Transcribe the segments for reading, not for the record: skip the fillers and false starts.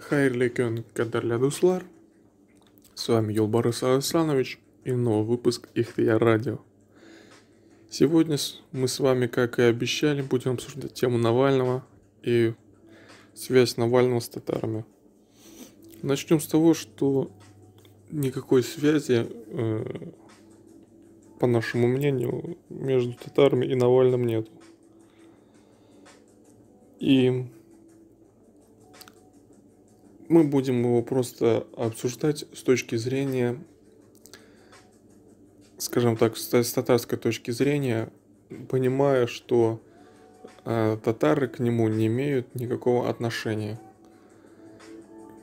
Хайырлы күн, кадерлі достар. С вами Юлбарыс Александрович и новый выпуск Ихтияр Радио. Сегодня мы с вами, как и обещали, будем обсуждать тему Навального и связь Навального с татарами. Начнем с того, что никакой связи, по нашему мнению, между татарами и Навальным нет. И мы будем его просто обсуждать с точки зрения, скажем так, с татарской точки зрения, понимая, что татары к нему не имеют никакого отношения,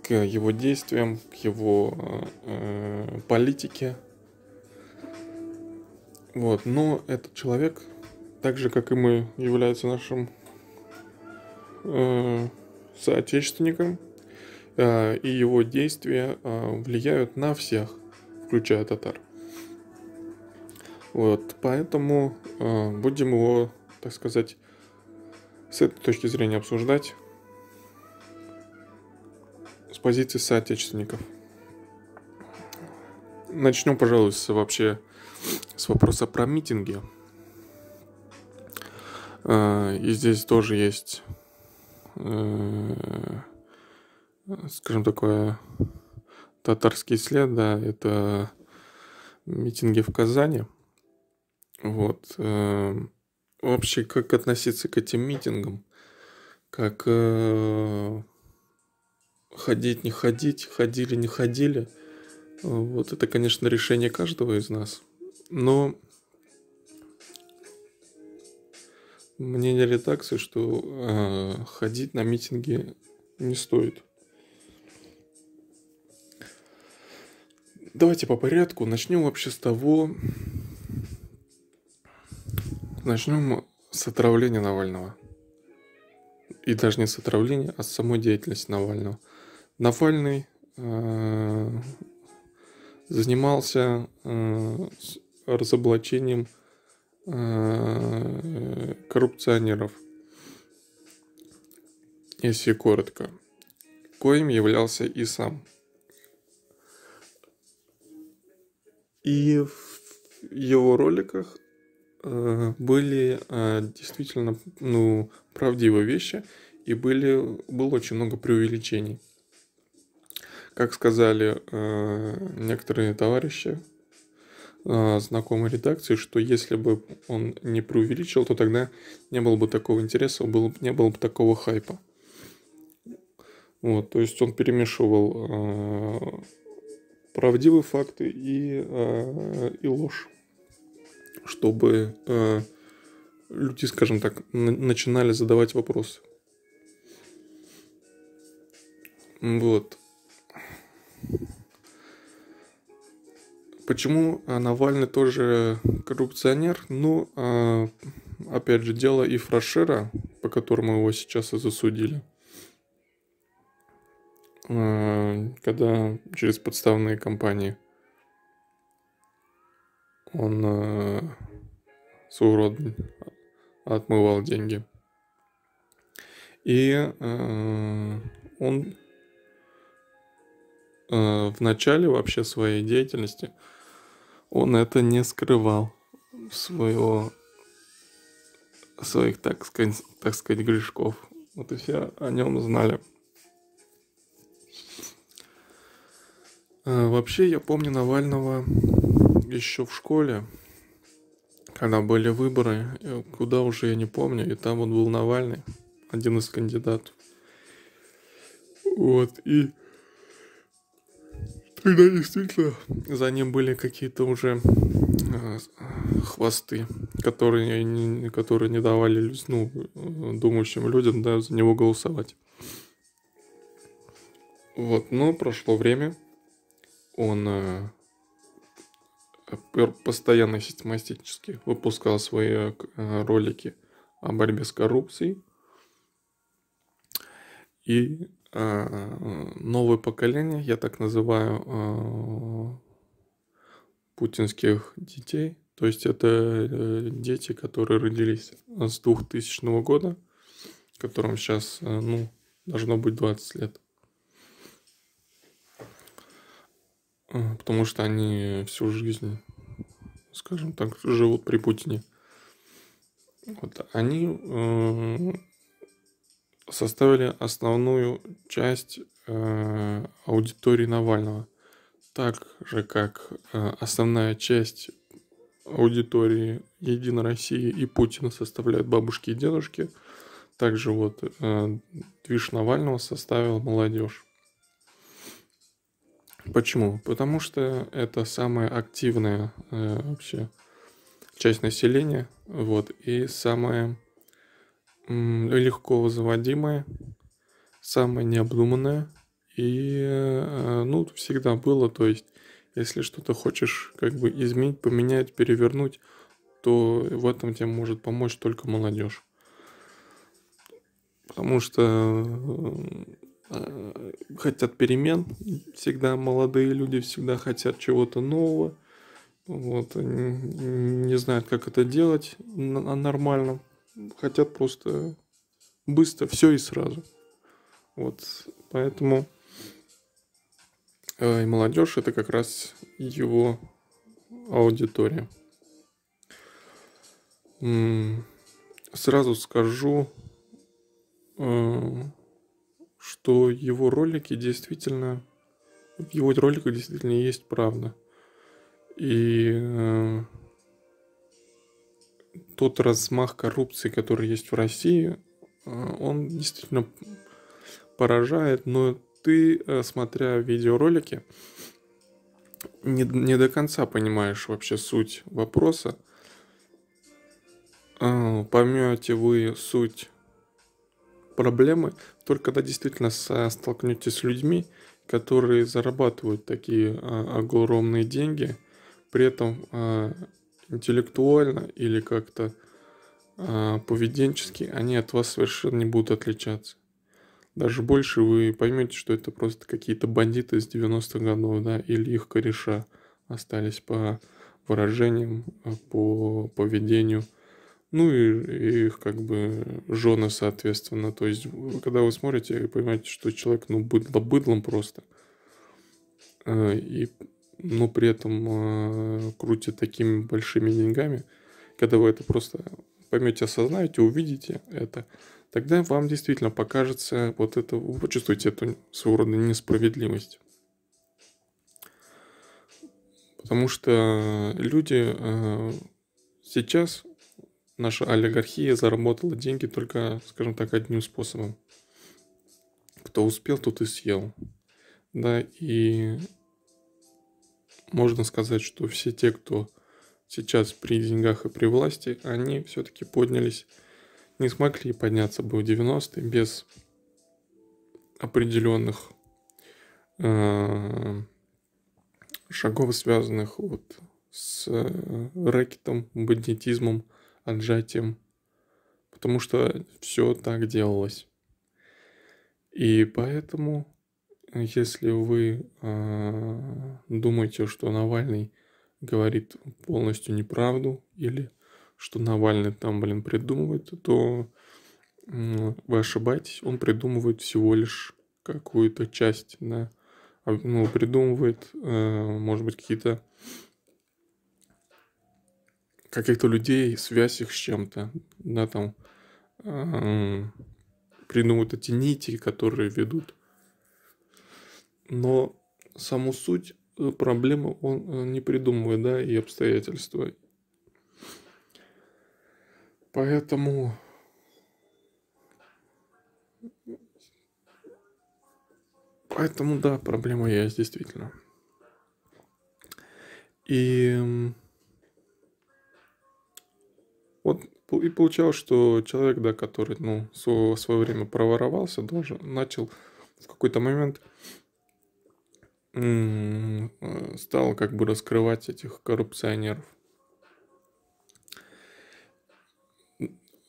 к его действиям, к его политике. Вот. Но этот человек, так же как и мы, является нашим соотечественником, и его действия влияют на всех, включая татар. Вот, поэтому будем его, так сказать, с этой точки зрения обсуждать, с позиции соотечественников. Начнем, пожалуй, с вопроса про митинги. И здесь тоже есть, скажем, такое татарский след, да, это митинги в Казани. Вот. Вообще, как относиться к этим митингам? Как ходить, не ходить, ходили, не ходили? Вот это, конечно, решение каждого из нас. Но мнение редакции, что ходить на митинги не стоит. Давайте по порядку. Начнем вообще с того... Начнем с отравления Навального. И даже не с отравления, а с самой деятельности Навального. Навальный занимался разоблачением коррупционеров, если коротко, коим являлся и сам. И в его роликах были действительно правдивые вещи, и было очень много преувеличений. Как сказали некоторые товарищи, знакомые редакции, что если бы он не преувеличил, то тогда не было бы такого интереса, не было бы такого хайпа. Вот, то есть он перемешивал правдивые факты и ложь, чтобы люди, скажем так, начинали задавать вопросы. Вот. Почему Навальный тоже коррупционер? Ну, опять же, дело Ифрашера, по которому его сейчас и засудили. Когда через подставные компании он своего рода отмывал деньги. И он в начале вообще своей деятельности он это не скрывал, своих, так сказать, грешков. Вот и все о нем знали. Вообще, я помню Навального еще в школе, когда были выборы, куда уже я не помню, и там вот был Навальный, один из кандидатов. Вот, и тогда действительно за ним были какие-то уже хвосты, которые не давали, думающим людям, да, за него голосовать. Вот, но прошло время, он постоянно систематически выпускал свои ролики о борьбе с коррупцией. И новое поколение, я так называю, путинских детей, то есть это дети, которые родились с 2000 года, которым сейчас, должно быть 20 лет. потому что они всю жизнь, скажем так, живут при Путине. Вот, они составили основную часть аудитории Навального. Так же, как основная часть аудитории Единой России и Путина составляют бабушки и дедушки, также вот движ Навального составила молодежь. Почему? Потому что это самая активная вообще часть населения, вот, и самая легко вызываемая, самая необдуманная, и, ну, всегда было, то есть, если что-то хочешь как бы изменить, поменять, перевернуть, то в этом тебе может помочь только молодежь. Потому что хотят перемен, всегда молодые люди всегда хотят чего-то нового, вот, не знают, как это делать нормально, хотят просто быстро все и сразу. Вот, поэтому и молодежь это как раз его аудитория. Сразу скажу, что в его роликах действительно есть правда. И тот размах коррупции, который есть в России, он действительно поражает, но ты, смотря видеоролики, не до конца понимаешь вообще суть вопроса. Поймете вы суть проблемы только когда действительно столкнетесь с людьми, которые зарабатывают такие огромные деньги, при этом интеллектуально или как-то поведенчески они от вас совершенно не будут отличаться. Даже больше вы поймете, что это просто какие-то бандиты из 90-х годов, да, или их кореша остались по выражениям, по поведению. Ну и их как бы жены, соответственно. То есть, когда вы смотрите, вы понимаете, что человек, ну, быдлом просто. И, но при этом крутит такими большими деньгами. Когда вы это просто поймете, осознаете, увидите это, тогда вам действительно покажется вот это, вы почувствуете эту своего рода несправедливость. Потому что люди сейчас, наша олигархия заработала деньги только, скажем так, одним способом. Кто успел, тот и съел. Да, и можно сказать, что все те, кто сейчас при деньгах и при власти, они все-таки поднялись, не смогли подняться бы в 90-е без определенных шагов, связанных вот с рэкетом, бандитизмом, отжатием, потому что все так делалось. И поэтому, если вы думаете, что Навальный говорит полностью неправду или что Навальный там, придумывает, то вы ошибаетесь. Он придумывает всего лишь какую-то часть, да, ну, придумывает, может быть, каких-то людей, связь их с чем-то, да, там, придумывают эти нити, которые ведут. Но саму суть проблемы он не придумывает, да, и обстоятельства. Поэтому да, проблема есть действительно. И вот и получалось, что человек, да, который, ну, в свое время проворовался, начал в какой-то момент стал как бы раскрывать этих коррупционеров.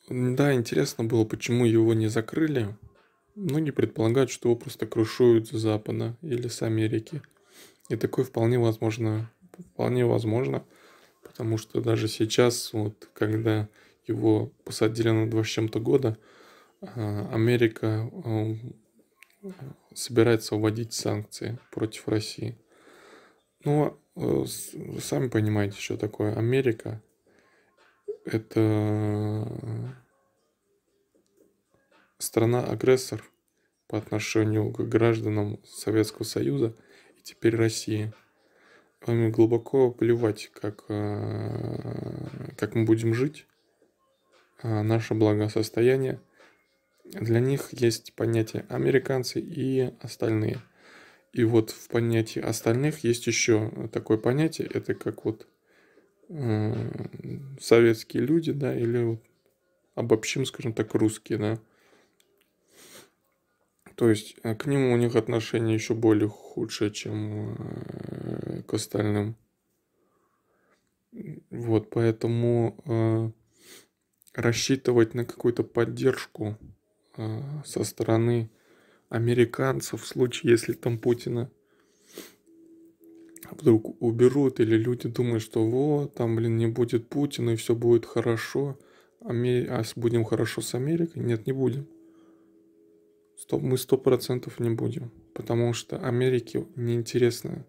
Да, интересно было, почему его не закрыли. Многие предполагают, что его просто крышуют с Запада или с Америки. И такое вполне возможно, потому что даже сейчас, вот, когда его посадили на 2 с чем-то года, Америка собирается вводить санкции против России. Ну, вы сами понимаете, что такое Америка. Это страна-агрессор по отношению к гражданам Советского Союза и теперь России. Им глубоко плевать, как мы будем жить, наше благосостояние. Для них есть понятие американцы и остальные. И вот в понятии остальных есть еще такое понятие, это как вот советские люди, да, или вот обобщим, скажем так, русские, да. То есть к ним у них отношение еще более худшее, чем к остальным. Вот, поэтому рассчитывать на какую-то поддержку со стороны американцев в случае, если там Путина вдруг уберут, или люди думают, что вот, там, блин, не будет Путина, и все будет хорошо, будем хорошо с Америкой? Нет, не будем. Мы 100% не будем, потому что Америке неинтересно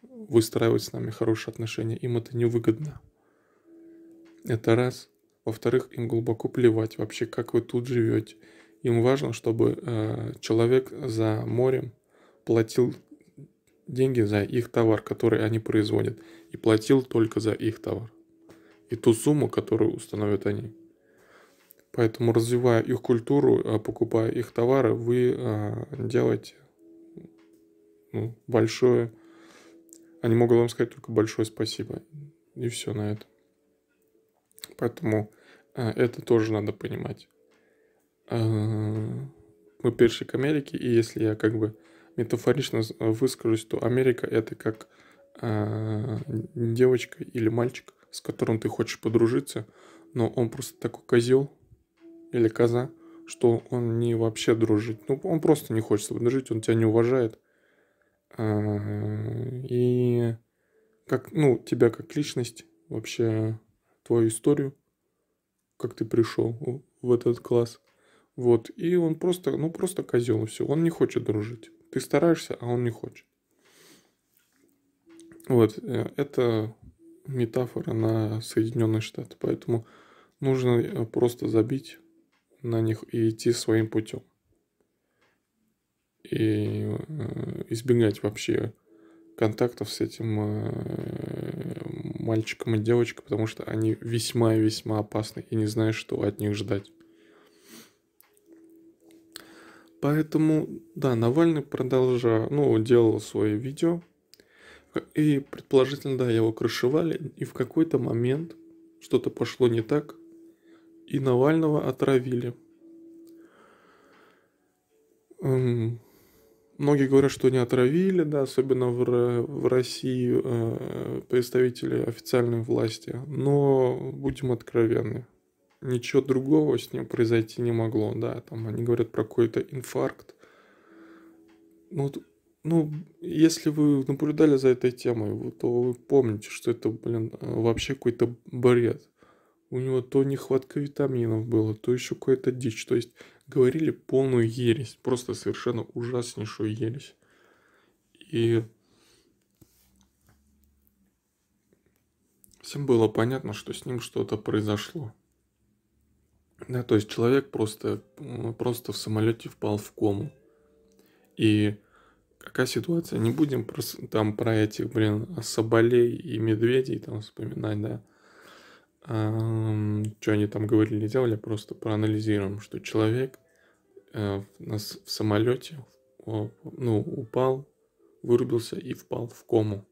выстраивать с нами хорошие отношения, им это невыгодно. Это раз. Во-вторых, им глубоко плевать вообще, как вы тут живете. Им важно, чтобы человек за морем платил деньги за их товар, который они производят, и платил только за их товар. И ту сумму, которую установят они. Поэтому, развивая их культуру, покупая их товары, вы делаете большое. Они могут вам сказать только большое спасибо. И все на это. Поэтому это тоже надо понимать. Мы пришли к Америке, и если я как бы метафорично выскажусь, то Америка это как девочка или мальчик, с которым ты хочешь подружиться, но он просто такой козел или коза, что он не вообще дружит. Ну, он просто не хочет с тобой дружить, он тебя не уважает. И тебя как личность, вообще твою историю, как ты пришел в этот класс. Вот, и он просто козел, и все. Он не хочет дружить. Ты стараешься, а он не хочет. Вот, это метафора на Соединенные Штаты. Поэтому нужно просто забить на них и идти своим путем. И избегать вообще контактов с этим мальчиком и девочкой, потому что они весьма и весьма опасны, и не знаешь, что от них ждать. Поэтому, да, Навальный делал свои видео, и предположительно, да, его крышевали, и в какой-то момент что-то пошло не так, и Навального отравили. Многие говорят, что не отравили, да, особенно в России представители официальной власти, но будем откровенны. Ничего другого с ним произойти не могло, да, там они говорят про какой-то инфаркт. Если вы наблюдали за этой темой, то вы помните, что это, вообще какой-то бред. У него то нехватка витаминов было, то еще какая-то дичь. То есть говорили полную ересь, просто совершенно ужаснейшую ересь. И всем было понятно, что с ним что-то произошло. Да, то есть человек просто в самолете впал в кому. И какая ситуация? Не будем про этих, соболей и медведей там вспоминать, да. Что они там говорили, делали, просто проанализируем, что человек в самолете упал, вырубился и впал в кому.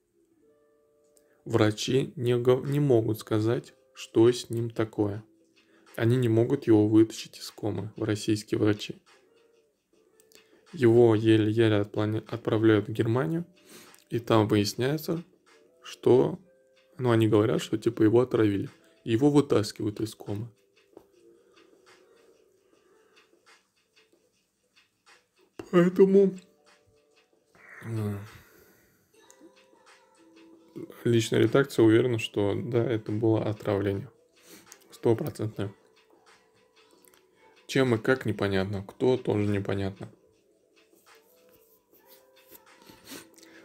Врачи не могут сказать, что с ним такое. Они не могут его вытащить из комы, российские врачи. Его еле-еле отправляют в Германию, и там выясняется, что, они говорят, что типа его отравили. Его вытаскивают из комы. Поэтому личная редакция уверена, что да, это было отравление. 100%. Чем и как непонятно. Кто тоже непонятно.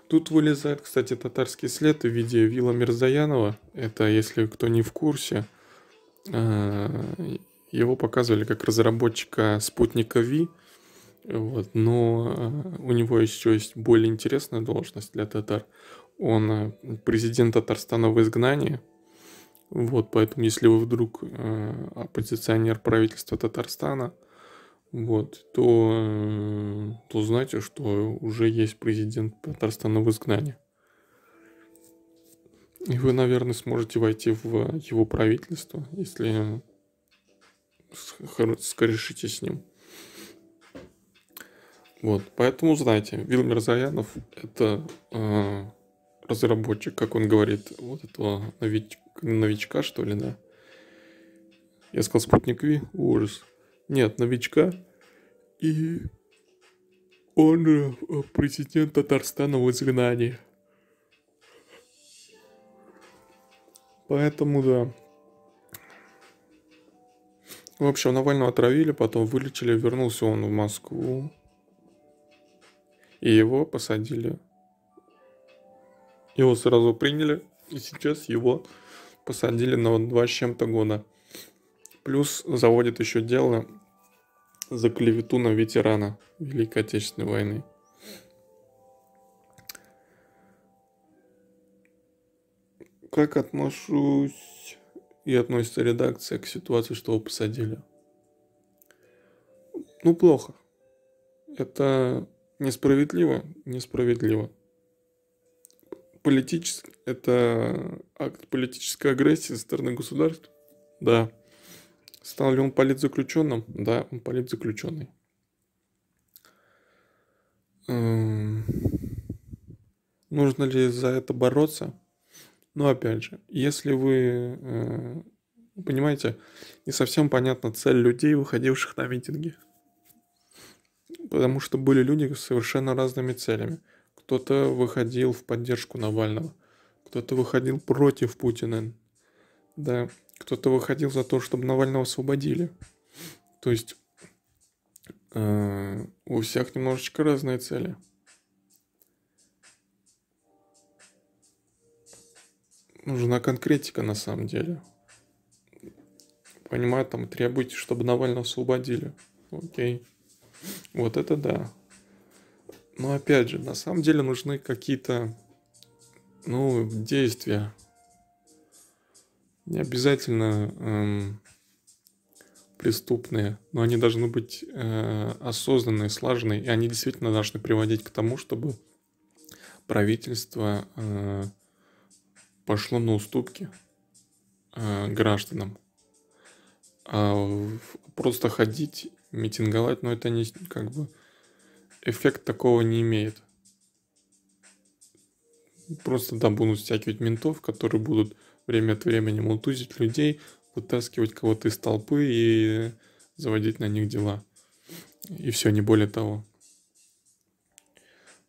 Тут вылезает, кстати, татарский след в виде Вила Мирзаянова. Это, если кто не в курсе, его показывали как разработчика спутника Ви. Вот, но у него еще есть более интересная должность для татар. Он президент Татарстана в изгнании. Вот, поэтому если вы вдруг оппозиционер правительства Татарстана, вот, то знайте, что уже есть президент Татарстана в изгнании. И вы, наверное, сможете войти в его правительство, если скорешитесь с ним. Вот, поэтому знайте, Вил Мирзаянов это разработчик, как он говорит, вот этого новичка, что ли, да? Я сказал спутник Ви, ужас. Нет, новичка. И он президент Татарстана в изгнании. Поэтому, да. В общем, Навального отравили, потом вылечили, вернулся он в Москву. И его посадили. Его сразу приняли, и сейчас его посадили на 2 с чем-то года. Плюс заводят еще дело за клевету на ветерана Великой Отечественной войны. Как отношусь и относится редакция к ситуации, что его посадили? Ну, плохо. Это несправедливо. Это акт политической агрессии со стороны государства? Да. Стал ли он политзаключенным? Да, он политзаключенный. Нужно ли за это бороться? Но опять же, если вы понимаете, не совсем понятна цель людей, выходивших на митинги. Потому что были люди с совершенно разными целями. Кто-то выходил в поддержку Навального, кто-то выходил против Путина, да, кто-то выходил за то, чтобы Навального освободили. То есть у всех немножечко разные цели. Нужна конкретика на самом деле. Понимаю, там требуете, чтобы Навального освободили. Окей. Вот это да. Но опять же, на самом деле нужны какие-то, действия. Не обязательно преступные, но они должны быть осознанные, слаженные, и они действительно должны приводить к тому, чтобы правительство пошло на уступки гражданам. Просто ходить, митинговать, но это не эффект такого не имеет. Просто будут стягивать ментов, которые будут время от времени мутузить людей, вытаскивать кого-то из толпы и заводить на них дела. И все, не более того.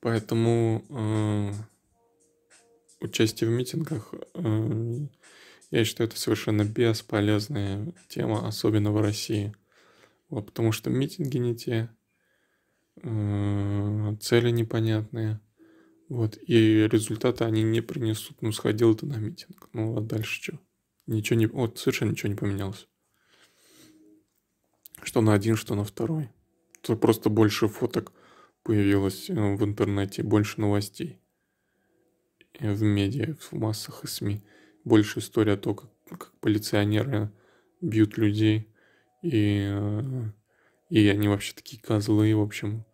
Поэтому участие в митингах, я считаю, это совершенно бесполезная тема, особенно в России. Вот, потому что митинги не те, цели непонятные. Вот, и результаты они не принесут. Сходил ты на митинг. А дальше что? Совершенно ничего не поменялось. Что на один, что на второй. То просто больше фоток появилось в интернете, больше новостей. В медиа, в массах и СМИ. Больше история о том, как полиционеры бьют людей. И они вообще такие козлы, в общем.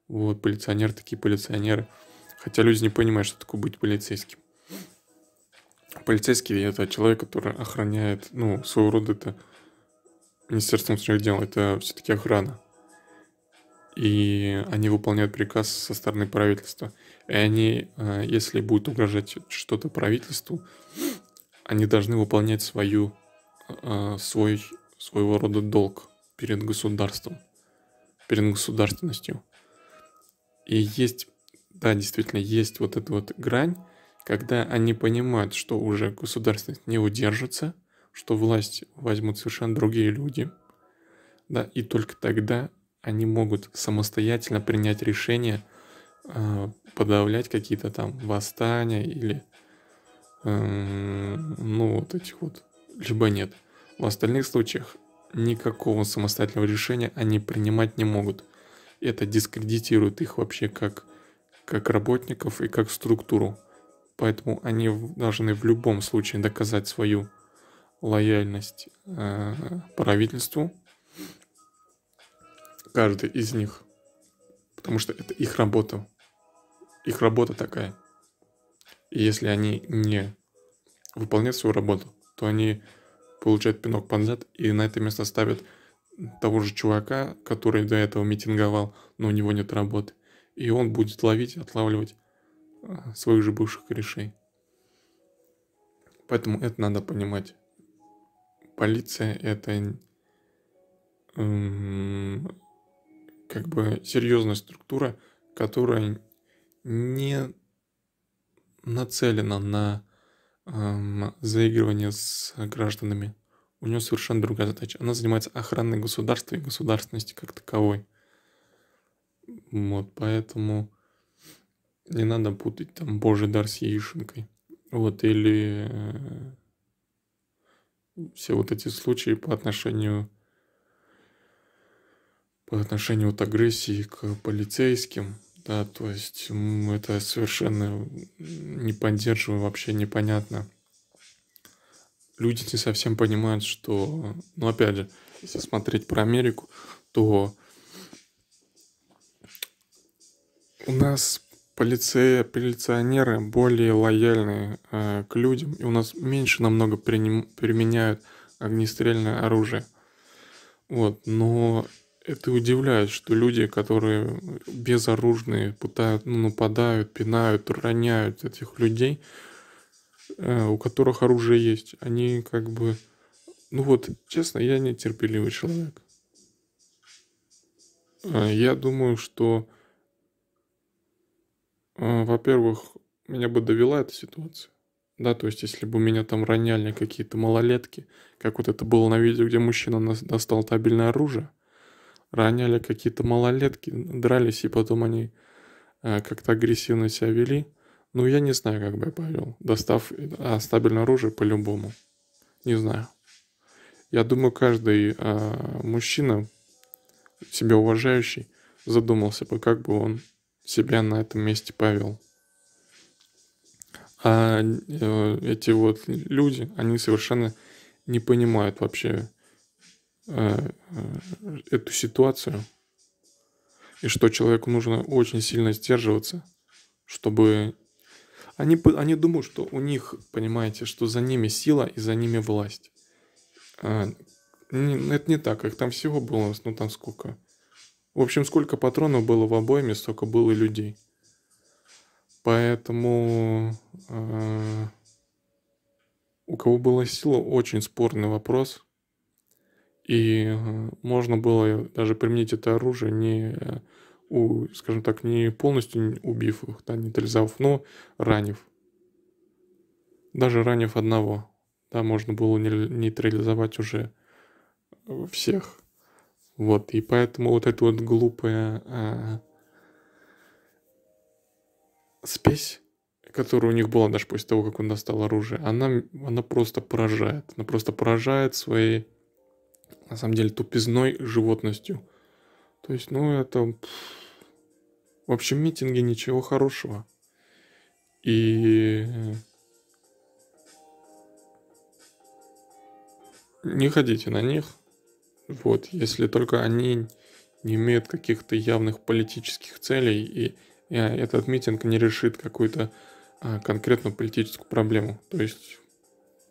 Вот, полиционеры такие полиционеры. Хотя люди не понимают, что такое быть полицейским. Полицейский — это человек, который охраняет, своего рода это Министерство внутренних дел, это все-таки охрана. И они выполняют приказ со стороны правительства. И они, если будет угрожать что-то правительству, они должны выполнять своего рода долг перед государством, перед государственностью. И действительно, есть вот эта вот грань, когда они понимают, что уже государственность не удержится, что власть возьмут совершенно другие люди, да, и только тогда они могут самостоятельно принять решение подавлять какие-то там восстания или ну вот этих вот, либо нет. В остальных случаях никакого самостоятельного решения они принимать не могут. Это дискредитирует их вообще как работников и как структуру. Поэтому они должны в любом случае доказать свою лояльность правительству, каждый из них, потому что это их работа такая. И если они не выполняют свою работу, то они получают пинок под зад и на это место ставят того же чувака, который до этого митинговал, но у него нет работы. И он будет отлавливать своих же бывших корешей. Поэтому это надо понимать. Полиция это как бы серьезная структура, которая не нацелена на заигрывание с гражданами. У нее совершенно другая задача. Она занимается охраной государства и государственности как таковой. Вот, поэтому не надо путать там Божий дар с яишенкой. Вот, или все вот эти случаи по отношению вот агрессии к полицейским, да, то есть это совершенно не поддерживаю, вообще непонятно. Люди не совсем понимают, что, ну опять же, если смотреть про Америку, то у нас полиционеры более лояльны к людям, и у нас меньше намного применяют огнестрельное оружие. Вот, но это удивляет, что люди, которые безоружные, нападают, пинают, роняют этих людей, у которых оружие есть, они как бы... Ну вот, честно, я нетерпеливый человек. Я думаю, что, во-первых, меня бы довела эта ситуация. Да, то есть, если бы меня там роняли какие-то малолетки, как вот это было на видео, где мужчина достал табельное оружие, роняли какие-то малолетки, дрались, и потом они как-то агрессивно себя вели. Ну, я не знаю, как бы я повел, достав стабильное оружие по-любому. Не знаю. Я думаю, каждый мужчина, себя уважающий, задумался бы, как бы он себя на этом месте повел. А эти вот люди, они совершенно не понимают вообще эту ситуацию. И что человеку нужно очень сильно сдерживаться, чтобы... Они думают, что у них, понимаете, что за ними сила и за ними власть. Это не так, их там всего было, ну там сколько. В общем, сколько патронов было в обойме, столько было и людей. Поэтому у кого была сила, очень спорный вопрос. И можно было даже применить это оружие, скажем так, не полностью убив их, да, нейтрализовав, но ранив. Даже ранив одного, да, можно было нейтрализовать уже всех. Вот, и поэтому вот эта вот глупая спесь, которая у них была даже после того, как он достал оружие, она просто поражает. Она просто поражает своей, на самом деле, тупизной животностью. То есть, ну, это... В общем, митинги ничего хорошего. И не ходите на них. Вот, если только они не имеют каких-то явных политических целей, и этот митинг не решит какую-то конкретную политическую проблему. То есть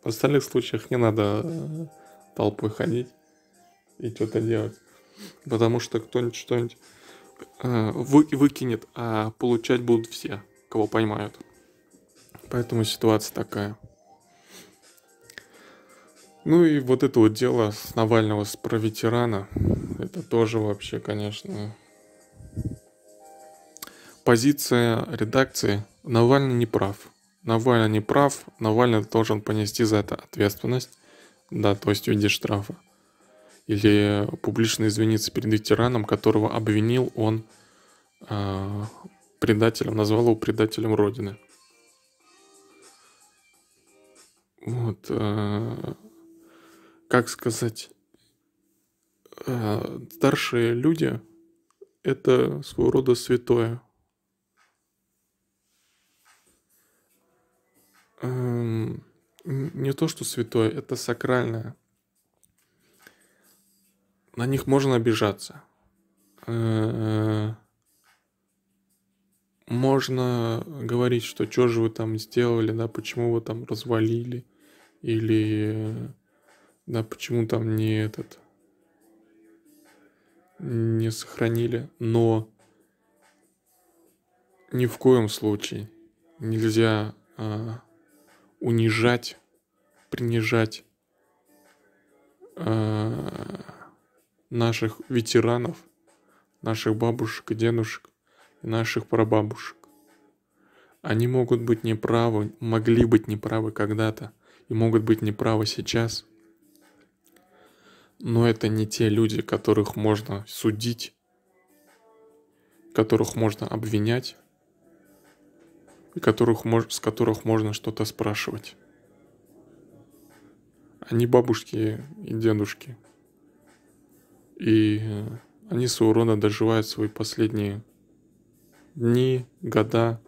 в остальных случаях не надо толпой ходить и что-то делать. Потому что кто-нибудь что-нибудь выкинет, а получать будут все, кого поймают. Поэтому ситуация такая. Ну и вот это вот дело с Навального, про ветерана, это тоже вообще, конечно, позиция редакции. Навальный не прав. Навальный не прав, Навальный должен понести за это ответственность, да, то есть в виде штрафа. Или публично извиниться перед ветераном, которого обвинил он предателем, назвал его предателем Родины. Вот, как сказать, старшие люди — это своего рода святое. Не то, что святое, это сакральное. На них можно обижаться. Можно говорить, что же вы там сделали, да, почему вы там развалили, или да, почему там не сохранили, но ни в коем случае нельзя унижать, принижать наших ветеранов, наших бабушек и дедушек и наших прабабушек. Они могут быть неправы, могли быть неправы когда-то и могут быть неправы сейчас. Но это не те люди, которых можно судить, которых можно обвинять и с которых можно что-то спрашивать. Они бабушки и дедушки. И они своего рода доживают свои последние дни, года.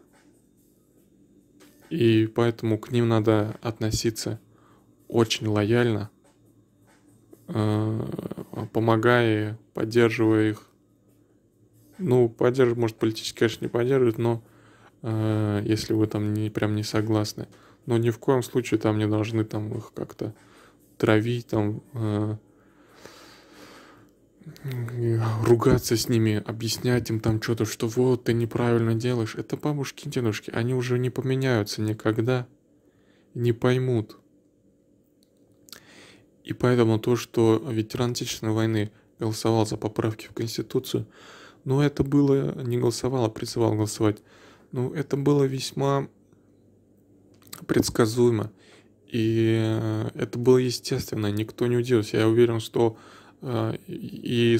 И поэтому к ним надо относиться очень лояльно, помогая, поддерживая их. Ну, поддерживать, может, политически, конечно, не поддерживать, но если вы там прям не согласны. Но ни в коем случае там не должны там их как-то травить, там ругаться с ними, объяснять им там что-то, что вот ты неправильно делаешь. Это бабушки и дедушки, они уже не поменяются никогда, не поймут. И поэтому то, что ветеран Отечественной войны голосовал за поправки в Конституцию, но это было, не голосовал, а призывал голосовать, но это было весьма предсказуемо. И это было естественно, никто не удивился. Я уверен, что и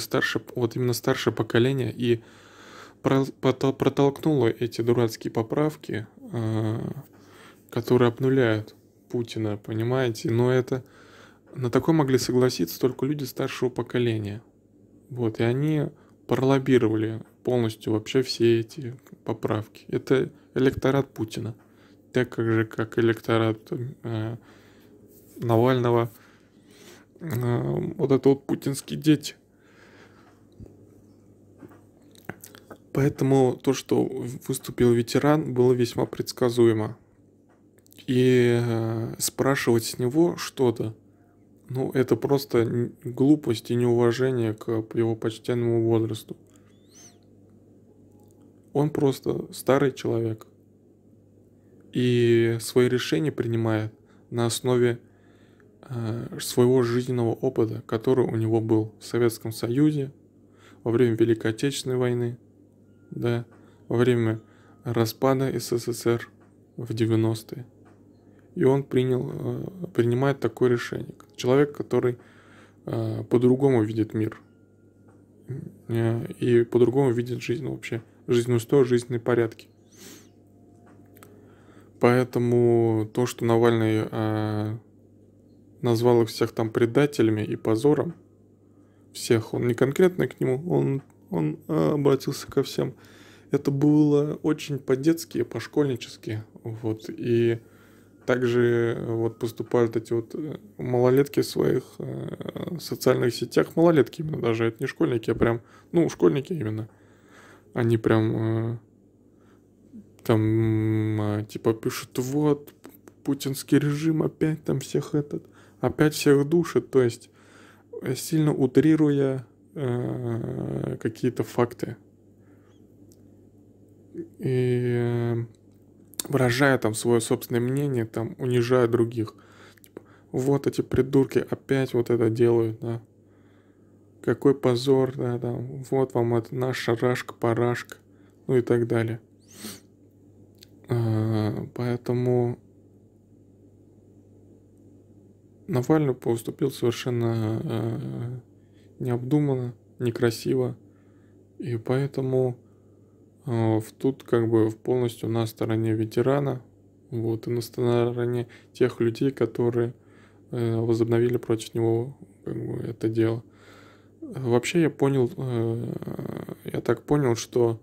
вот именно старшее поколение и протолкнуло эти дурацкие поправки, которые обнуляют Путина, понимаете? Но это на такое могли согласиться только люди старшего поколения. Вот, и они пролоббировали полностью вообще все эти поправки. Это электорат Путина. Так же, как электорат Навального, вот это вот путинские дети. Поэтому то, что выступил ветеран, было весьма предсказуемо. И спрашивать с него что-то, ну, это просто глупость и неуважение к его почтенному возрасту. Он просто старый человек. И свои решения принимает на основе своего жизненного опыта, который у него был в Советском Союзе, во время Великой Отечественной войны, да, во время распада СССР в 90-е. И он принимает такое решение. Человек, который по-другому видит мир и по-другому видит жизнь вообще, жизненный устой, жизненные порядки. Поэтому то, что Навальный назвал их всех там предателями и позором, всех, он не конкретно к нему, он обратился ко всем. Это было очень по-детски, по-школьнически, вот, и также вот поступают эти вот малолетки в своих социальных сетях, малолетки именно даже, это не школьники, а прям, ну, школьники именно, они прям там типа пишут, вот, путинский режим опять там опять всех душит, то есть сильно утрируя какие-то факты. И выражая там свое собственное мнение, там унижая других. Типа, вот эти придурки опять вот это делают, да. Какой позор, да, там, вот вам это наша рашка-парашка, ну и так далее. Поэтому Навальный поступил совершенно необдуманно, некрасиво, и поэтому тут как бы полностью на стороне ветерана, вот, и на стороне тех людей, которые возобновили против него как бы, это дело. Вообще я так понял, что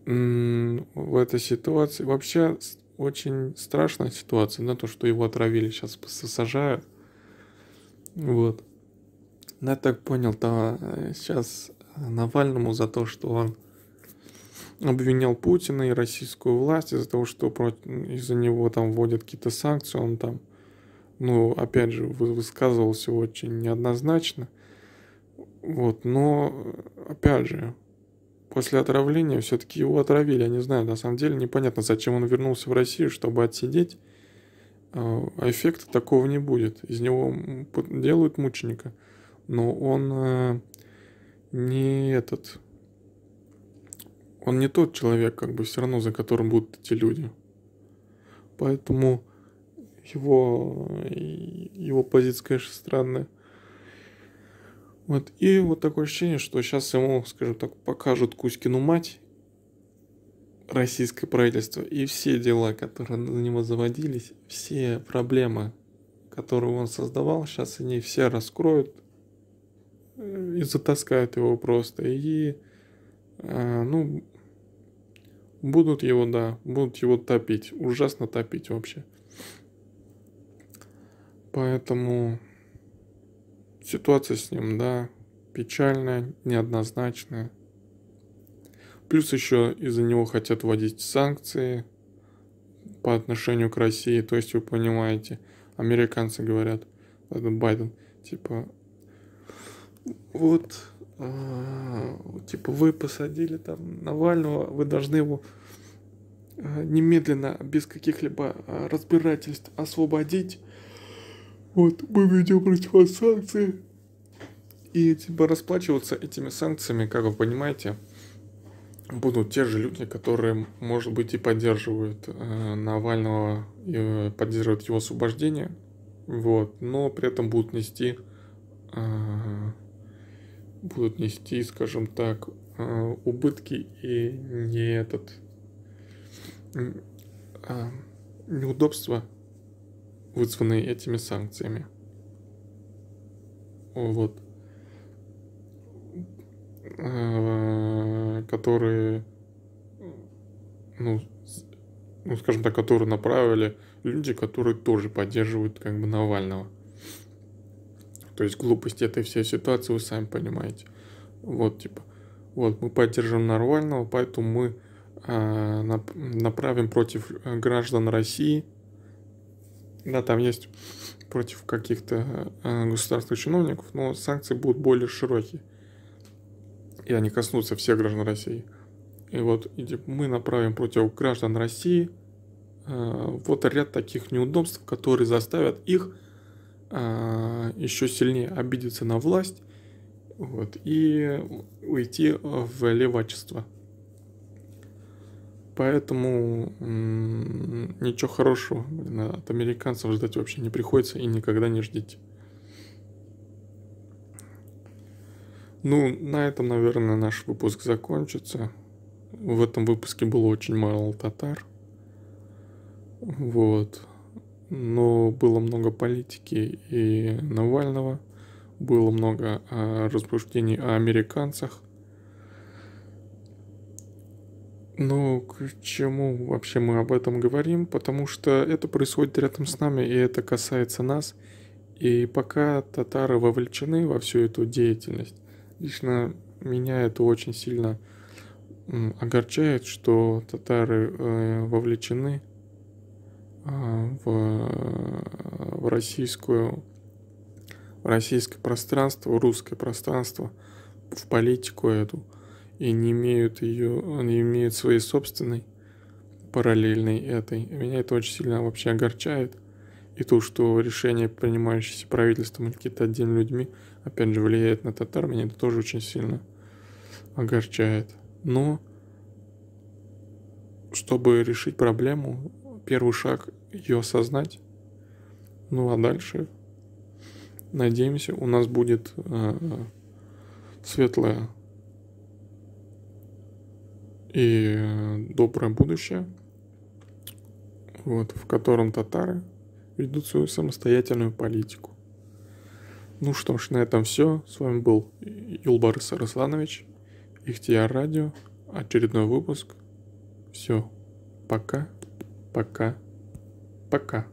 в этой ситуации вообще очень страшная ситуация, да, то, что его отравили, сейчас сажают, вот. Но я так понял, то сейчас Навальному за то, что он обвинял Путина и российскую власть из-за того, что из-за него там вводят какие-то санкции, он там, ну, опять же, высказывался очень неоднозначно, вот, но, опять же, после отравления все-таки его отравили, я не знаю, на самом деле непонятно, зачем он вернулся в Россию, чтобы отсидеть, а эффекта такого не будет, из него делают мученика, но он не этот, он не тот человек, как бы все равно, за которым будут эти люди. Поэтому его позиция, конечно, странная. Вот. И вот такое ощущение, что сейчас ему, скажем так, покажут Кузькину мать, российское правительство, и все дела, которые на него заводились, все проблемы, которые он создавал, сейчас они все раскроют и затаскают его просто. И, ну, будут его топить, ужасно топить вообще. Поэтому ситуация с ним, да, печальная, неоднозначная. Плюс еще из-за него хотят вводить санкции по отношению к России. То есть, вы понимаете, американцы говорят, Байден, типа, вот, типа, вы посадили там Навального, вы должны его немедленно, без каких-либо разбирательств освободить. Вот, мы ведем против вас санкции. И типа расплачиваться этими санкциями, как вы понимаете, будут те же люди, которые, может быть, и поддерживают Навального, и поддерживают его освобождение, вот, но при этом будут нести, скажем так, убытки и неудобства, вызванные этими санкциями. Вот. Которые, ну, скажем так, которые направили люди, которые тоже поддерживают как бы Навального. То есть глупость этой всей ситуации вы сами понимаете. Вот, типа, вот мы поддерживаем Навального, поэтому мы направим против граждан России. Да, там есть против каких-то государственных чиновников, но санкции будут более широкие. И они коснутся всех граждан России. И вот мы направим против граждан России вот ряд таких неудобств, которые заставят их еще сильнее обидеться на власть, вот, и уйти в левачество. Поэтому ничего хорошего от американцев ждать вообще не приходится и никогда не ждите. Ну, на этом, наверное, наш выпуск закончится. В этом выпуске было очень мало татар. Вот. Но было много политики и Навального. Было много рассуждений о американцах. Но к чему вообще мы об этом говорим? Потому что это происходит рядом с нами, и это касается нас. И пока татары вовлечены во всю эту деятельность, лично меня это очень сильно огорчает, что татары вовлечены в российское пространство, в русское пространство, в политику эту, и не имеют своей собственной параллельной этой. Меня это очень сильно вообще огорчает. И то, что решения, принимающиеся правительством или какие-то отдельными людьми, опять же, влияет на татар, меня это тоже очень сильно огорчает. Но, чтобы решить проблему, первый шаг ее осознать. Ну а дальше, надеемся, у нас будет светлое и доброе будущее, вот, в котором татары ведут свою самостоятельную политику. Ну что ж, на этом все. С вами был Юлбарыс Арсланович, Ихтияр Радио, очередной выпуск. Все, пока, пока, пока.